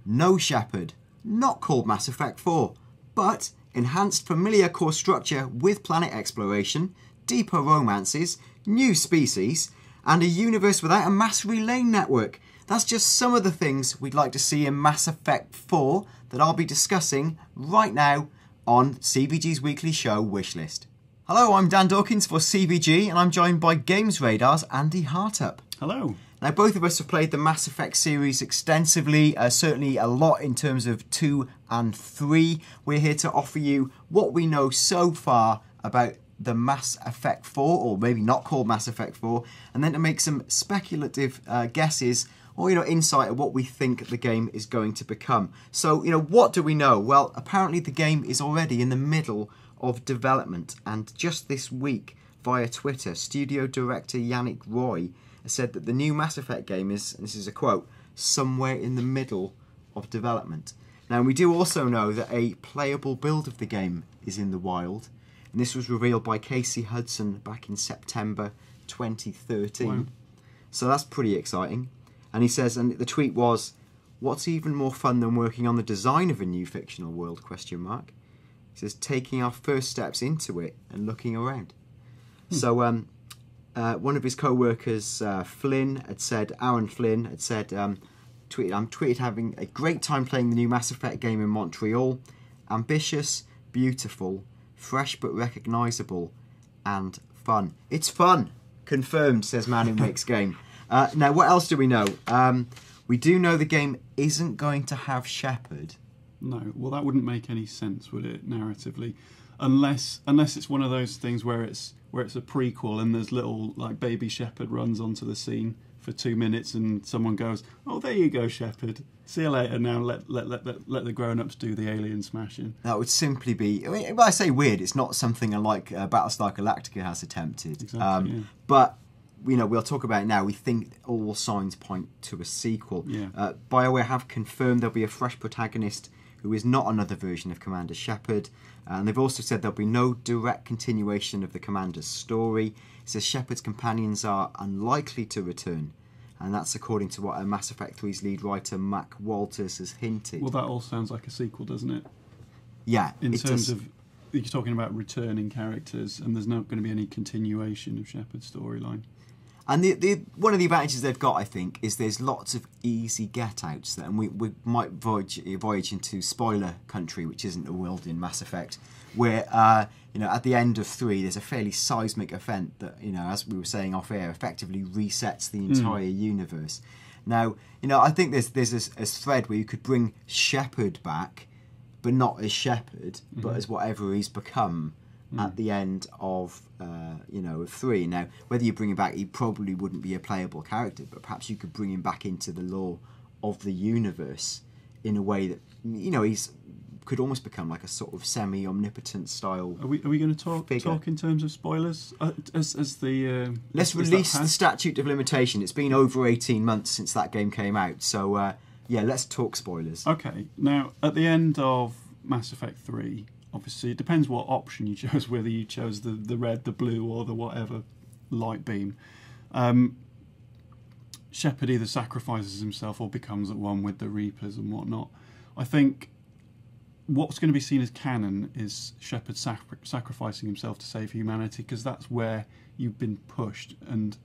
no Shepherd, not called Mass Effect 4, but enhanced familiar core structure with planet exploration, deeper romances, new species, and a universe without a mass relay network. That's just some of the things we'd like to see in Mass Effect 4 that I'll be discussing right now on CVG's weekly show, Wishlist. Hello, I'm Dan Dawkins for CVG, and I'm joined by GamesRadar's Andy Hartup. Hello. Now, both of us have played the Mass Effect series extensively, certainly a lot in terms of 2 and 3. We're here to offer you what we know so far about the Mass Effect 4, or maybe not called Mass Effect 4, and then to make some speculative guesses or, insight of what we think the game is going to become. So, what do we know? Well, apparently the game is already in the middle of development, and just this week, via Twitter, studio director Yannick Roy said that the new Mass Effect game is, and this is a quote, somewhere in the middle of development. Now, we do also know that a playable build of the game is in the wild, and this was revealed by Casey Hudson back in September 2013. Wow. So that's pretty exciting. And he says, and the tweet was, "What's even more fun than working on the design of a new fictional world, ? He says, taking our first steps into it and looking around. So one of his co-workers, Aaron Flynn, had said, tweeted, "I'm tweeted having a great time playing the new Mass Effect game in Montreal. Ambitious, beautiful, fresh but recognisable, and fun." It's fun! Confirmed, says man who makes game. Now, what else do we know? We do know the game isn't going to have Shepherd. No, well, that wouldn't make any sense, would it, narratively? Unless it's one of those things where it's a prequel and there's little, like, baby Shepherd runs onto the scene for 2 minutes and someone goes, "Oh, there you go, Shepherd. See you later now, let the grown-ups do the alien smashing." That would simply be, when I say weird, it's not something like Battlestar Galactica has attempted. Exactly, yeah. But, we'll talk about it now. We think all signs point to a sequel. Yeah. Bioware have confirmed there'll be a fresh protagonist who is not another version of Commander Shepherd. And they've also said there'll be no direct continuation of the Commander's story. It says Shepherd's companions are unlikely to return. And that's according to what Mass Effect 3's lead writer, Mac Walters, has hinted. Well, that all sounds like a sequel, doesn't it? Yeah. In terms of, you're talking about returning characters, and there's not going to be any continuation of Shepherd's storyline. And one of the advantages they've got, I think, is there's lots of easy get-outs there. And we might voyage into spoiler country, which isn't a world in Mass Effect, where, at the end of 3, there's a fairly seismic event that, as we were saying off-air, effectively resets the entire universe. Now, I think there's a thread where you could bring Shepherd back, but not as Shepherd, but as whatever he's become at the end of 3. Now, whether you bring him back, he probably wouldn't be a playable character, but perhaps you could bring him back into the lore of the universe in a way that he's could almost become like a sort of semi-omnipotent style. Are we going to talk in terms of spoilers as the let's release the statute of limitation. It's been over 18 months since that game came out, so let's talk spoilers. Okay, now at the end of Mass Effect 3. Obviously, it depends what option you chose, whether you chose the red, the blue, or the whatever light beam. Shepherd either sacrifices himself or becomes at one with the Reapers and whatnot. I think what's going to be seen as canon is Shepherd sacrificing himself to save humanity, because that's where you've been pushed and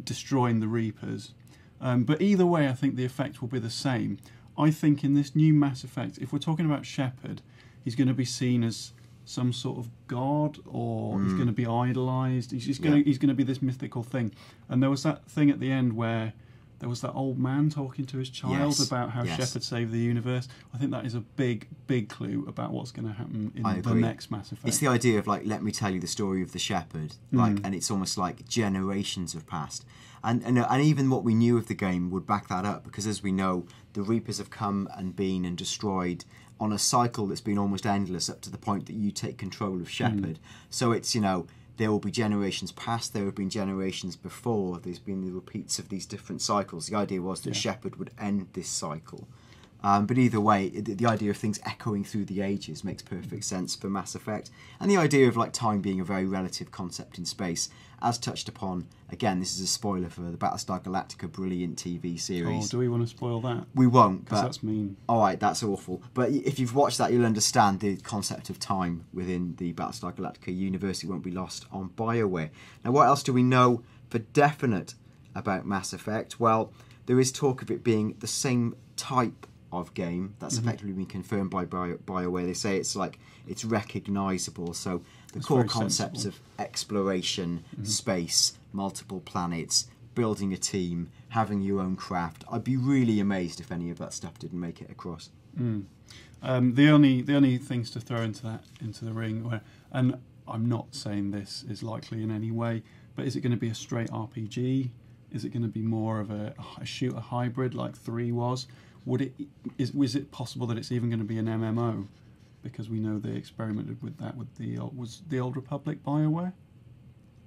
destroying the Reapers. But either way, I think the effect will be the same. I think in this new Mass Effect, if we're talking about Shepherd, he's going to be seen as some sort of god, or he's going to be idolised. He's going to be this mythical thing. And there was that thing at the end where there was that old man talking to his child about how Shepherd saved the universe. I think that is a big, big clue about what's going to happen in the next Mass Effect. It's the idea of, let me tell you the story of the Shepherd, and it's almost like generations have passed. And even what we knew of the game would back that up, because as we know, the Reapers have come and been and destroyed on a cycle that's been almost endless up to the point that you take control of Shepherd. So it's, there will be generations past, there have been generations before, there's been the repeats of these different cycles. The idea was that Shepherd would end this cycle. But either way, the idea of things echoing through the ages makes perfect sense for Mass Effect. And the idea of like time being a very relative concept in space, as touched upon, again, this is a spoiler for the Battlestar Galactica brilliant TV series. Oh, do we want to spoil that? We won't, Because but that's mean. all right, that's awful. But if you've watched that, you'll understand the concept of time within the Battlestar Galactica universe. It won't be lost on Bioware. Now, what else do we know for definite about Mass Effect? Well, there is talk of it being the same type of game. That's effectively been confirmed by Bioware. They say it's recognisable. So the That's core very concepts sensible. of exploration, space, multiple planets, building a team, having your own craft. I'd be really amazed if any of that stuff didn't make it across. The only things to throw into the ring, and I'm not saying this is likely in any way, but is it going to be a straight RPG? Is it going to be more of a shooter hybrid like 3 was? Was it possible that it's even going to be an MMO? Because we know they experimented with that with was the Old Republic Bioware?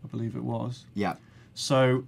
I believe it was. Yeah. So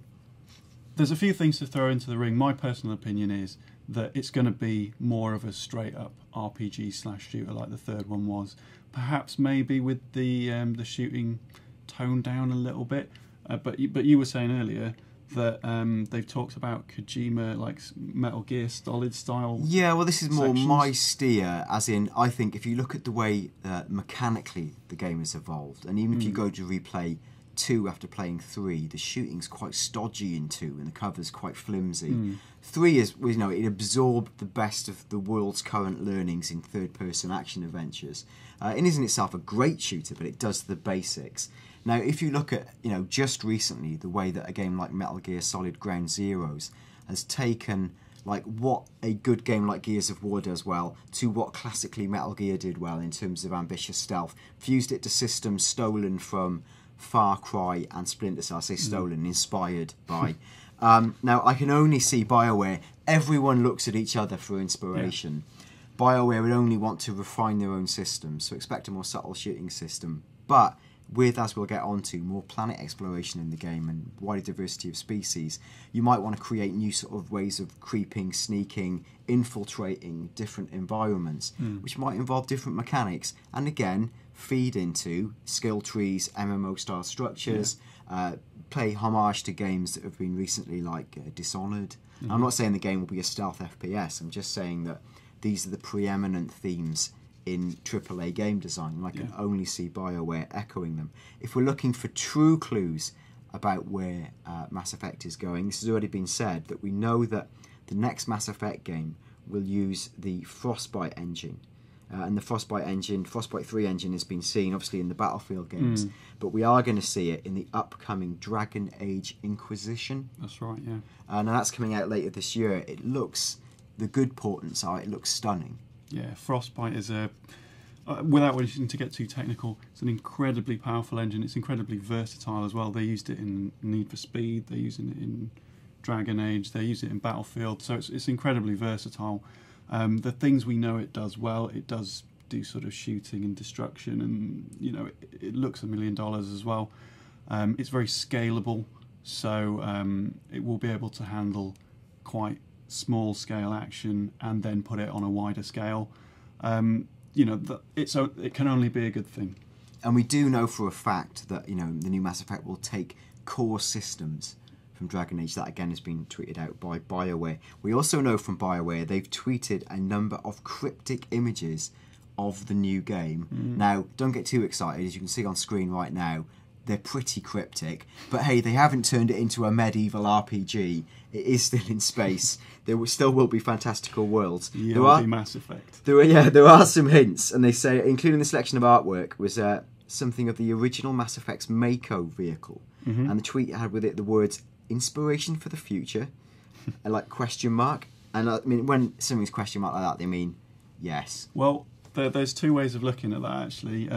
there's a few things to throw into the ring. My personal opinion is that it's going to be more of a straight up RPG/shooter like the third one was. Perhaps maybe with the shooting toned down a little bit. But you were saying earlier that they've talked about Kojima, like Metal Gear Solid style. Yeah, well, this is more sections. my steer, as in, I think if you look at the way mechanically the game has evolved, and even if you go to replay 2 after playing 3, the shooting's quite stodgy in 2, and the cover's quite flimsy. 3 is, it absorbed the best of the world's current learnings in third-person action adventures. It isn't itself a great shooter, but it does the basics. Now, if you look at, just recently, the way that a game like Metal Gear Solid Ground Zeroes has taken, like, what a good game like Gears of War does well to what classically Metal Gear did well in terms of ambitious stealth, fused it to systems stolen from Far Cry and Splinter Cell. I say stolen, inspired by. Now, I can only see Bioware. Everyone looks at each other for inspiration. Yeah. Bioware would only want to refine their own systems, so expect a more subtle shooting system. But with, as we'll get on to, more planet exploration in the game and wider diversity of species, you might want to create new sort of ways of creeping, sneaking, infiltrating different environments, which might involve different mechanics, and again, feed into skill trees, MMO-style structures, play homage to games that have been recently, like Dishonored. I'm not saying the game will be a stealth FPS, I'm just saying that these are the preeminent themes in AAA game design, and I can only see Bioware echoing them. If we're looking for true clues about where Mass Effect is going, this has already been said, that we know that the next Mass Effect game will use the Frostbite engine. And the Frostbite 3 engine has been seen, obviously, in the Battlefield games, but we are going to see it in the upcoming Dragon Age Inquisition. That's right, yeah. And that's coming out later this year. It looks, the good portents are, it looks stunning. Yeah, Frostbite is without wanting to get too technical, it's an incredibly powerful engine. It's incredibly versatile as well. They used it in Need for Speed, they're using it in Dragon Age, they use it in Battlefield, so it's incredibly versatile. The things we know it does well, it does do sort of shooting and destruction, and it looks $1 million as well. It's very scalable, so it will be able to handle quite small scale action and then put it on a wider scale. It can only be a good thing. And we do know for a fact that the new Mass Effect will take core systems from Dragon Age. That again has been tweeted out by Bioware. We also know from Bioware they've tweeted a number of cryptic images of the new game. Now, don't get too excited. As you can see on screen right now, they're pretty cryptic, but hey, they haven't turned it into a medieval RPG. It is still in space. There still will be fantastical worlds. Yeah, there will be Mass Effect. There are some hints, and they say, including the selection of artwork, was something of the original Mass Effect's Mako vehicle. And the tweet had with it the words, "Inspiration for the future," and like question mark. And I mean, when something's question mark like that, they mean yes. Well, there's two ways of looking at that, actually.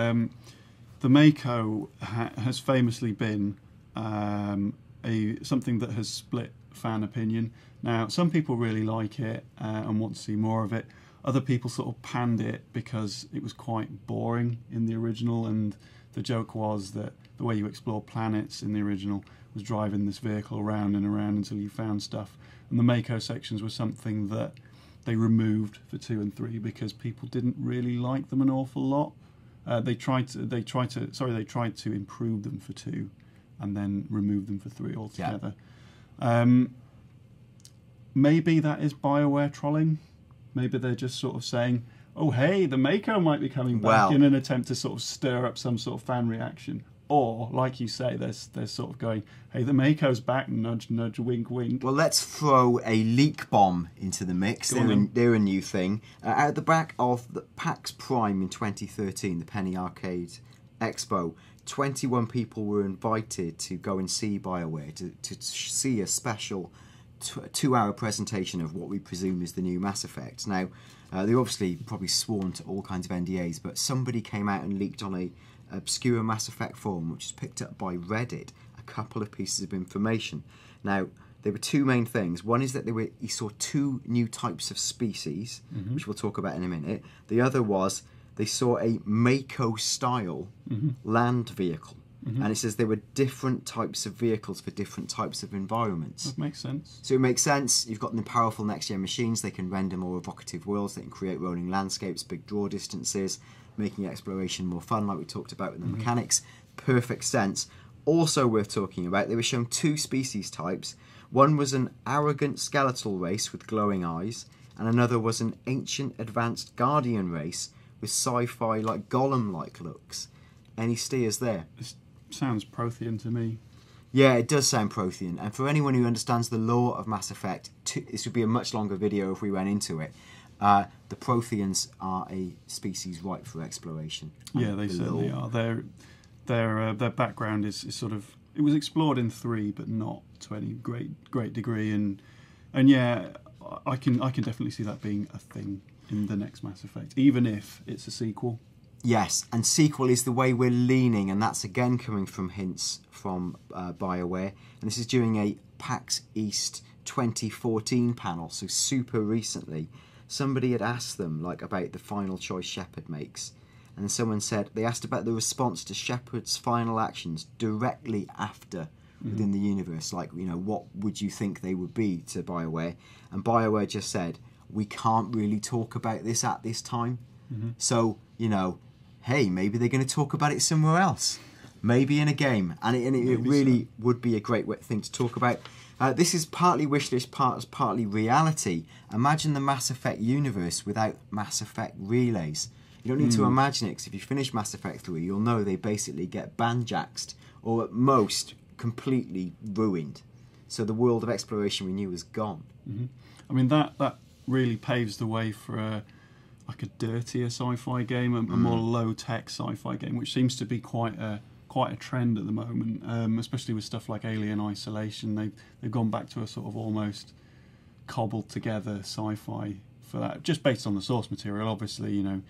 The Mako has famously been something that has split fan opinion. Now, some people really like it and want to see more of it. Other people sort of panned it because it was quite boring in the original, and the joke was that the way you explore planets in the original was driving this vehicle around and around until you found stuff. And the Mako sections were something that they removed for 2 and 3 because people didn't really like them an awful lot. They tried to improve them for 2 and then remove them for 3 altogether. Maybe that is Bioware trolling. Maybe they're just sort of saying, oh hey, the Mako might be coming back, in an attempt to sort of stir up some sort of fan reaction. Or, like you say, they're sort of going, hey, the Mako's back, nudge, nudge, wink, wink. Well, let's throw a leak bomb into the mix. They're a new thing. At the back of the PAX Prime in 2013, the Penny Arcade Expo, 21 people were invited to go and see Bioware, to see a special 2-hour presentation of what we presume is the new Mass Effect. Now, they're obviously probably sworn to all kinds of NDAs, but somebody came out and leaked on a obscure Mass Effect forum, which is picked up by Reddit, a couple of pieces of information. Now, there were 2 main things. One is that he saw 2 new types of species, which we'll talk about in a minute. The other was they saw a Mako-style land vehicle. And it says there were different types of vehicles for different types of environments. That makes sense. So it makes sense. You've got the powerful next-gen machines. They can render more evocative worlds. They can create rolling landscapes, big draw distances, making exploration more fun, like we talked about with the mechanics. Perfect sense. Also worth talking about, they were shown 2 species types. One was an arrogant skeletal race with glowing eyes, and another was an ancient advanced guardian race with sci-fi, like Gollum-like looks. Any steers there? Sounds Prothean to me. Yeah, it does sound Prothean. And for anyone who understands the lore of Mass Effect, this would be a much longer video if we went into it. The Protheans are a species ripe for exploration. Yeah, they certainly are. Their background is sort of, it was explored in 3, but not to any great degree. And yeah, I can definitely see that being a thing in the next Mass Effect, even if it's a sequel. Yes, and sequel is the way we're leaning, and that's again coming from hints from Bioware. And this is during a PAX East 2014 panel, so super recently. Somebody had asked them like about the final choice Shepard makes, and someone said they asked about the response to Shepard's final actions directly after within the universe. Like, you know, what would you think they would be to Bioware? And Bioware just said, we can't really talk about this at this time. So, you know, hey, maybe they're going to talk about it somewhere else. Maybe in a game. And it really would be a great thing to talk about. This is partly wishlist, partly reality. Imagine the Mass Effect universe without Mass Effect relays. You don't need to imagine it, because if you finish Mass Effect 3, you'll know they basically get banjaxed, or at most, completely ruined. So the world of exploration we knew is gone. I mean, that really paves the way for like a dirtier sci-fi game, a more low-tech sci-fi game, which seems to be quite a trend at the moment, especially with stuff like Alien Isolation. They've gone back to a sort of almost cobbled together sci-fi for that, just based on the source material, obviously, you know.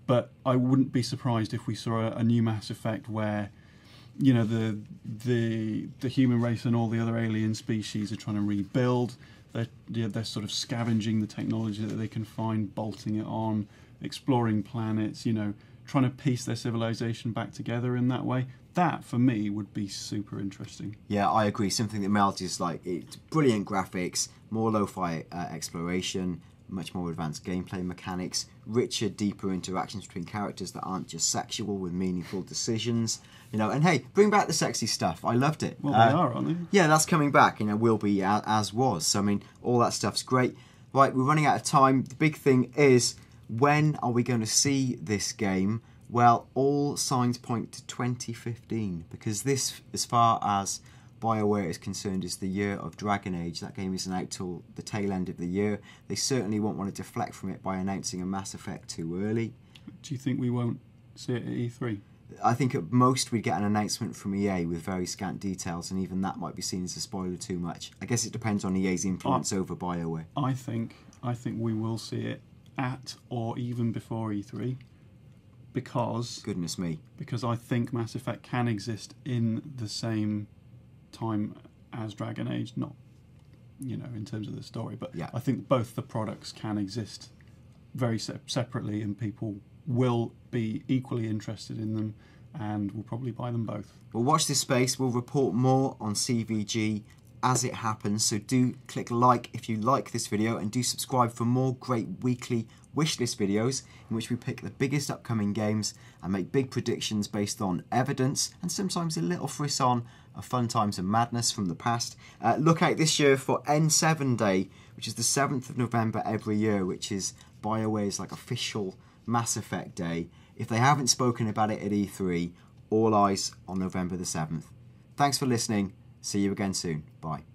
But I wouldn't be surprised if we saw a new Mass Effect where, you know, the human race and all the other alien species are trying to rebuild. They're sort of scavenging the technology that they can find, bolting it on, exploring planets, you know, trying to piece their civilization back together in that way. That, for me, would be super interesting. Yeah, I agree. Something that melds, like, it's brilliant graphics, more lo-fi exploration, much more advanced gameplay mechanics, richer, deeper interactions between characters that aren't just sexual with meaningful decisions. You know, and hey, bring back the sexy stuff. I loved it. Well, they are, aren't they? Yeah, that's coming back. You know, will be as was. So, I mean, all that stuff's great. Right, we're running out of time. The big thing is, when are we going to see this game? Well, all signs point to 2015, because this, as far as Bioware is concerned, is the year of Dragon Age. That game isn't out till the tail end of the year. They certainly won't want to deflect from it by announcing a Mass Effect too early. Do you think we won't see it at E3? I think at most we'd get an announcement from EA with very scant details, and even that might be seen as a spoiler too much. I guess it depends on EA's influence over Bioware. I think we will see it at or even before E3, because goodness me, because I think Mass Effect can exist in the same time as Dragon Age, not, you know, in terms of the story, but yeah. I think both the products can exist very separately, and people will be equally interested in them and will probably buy them both. We'll watch this space. We'll report more on CVG as it happens. So do click like if you like this video, and do subscribe for more great weekly wishlist videos in which we pick the biggest upcoming games and make big predictions based on evidence and sometimes a little frisson of fun times and madness from the past. Look out this year for N7 Day, which is the 7th of November every year, which is Bioware's like official Mass Effect Day. If they haven't spoken about it at E3, all eyes on November the 7th. Thanks for listening. See you again soon. Bye.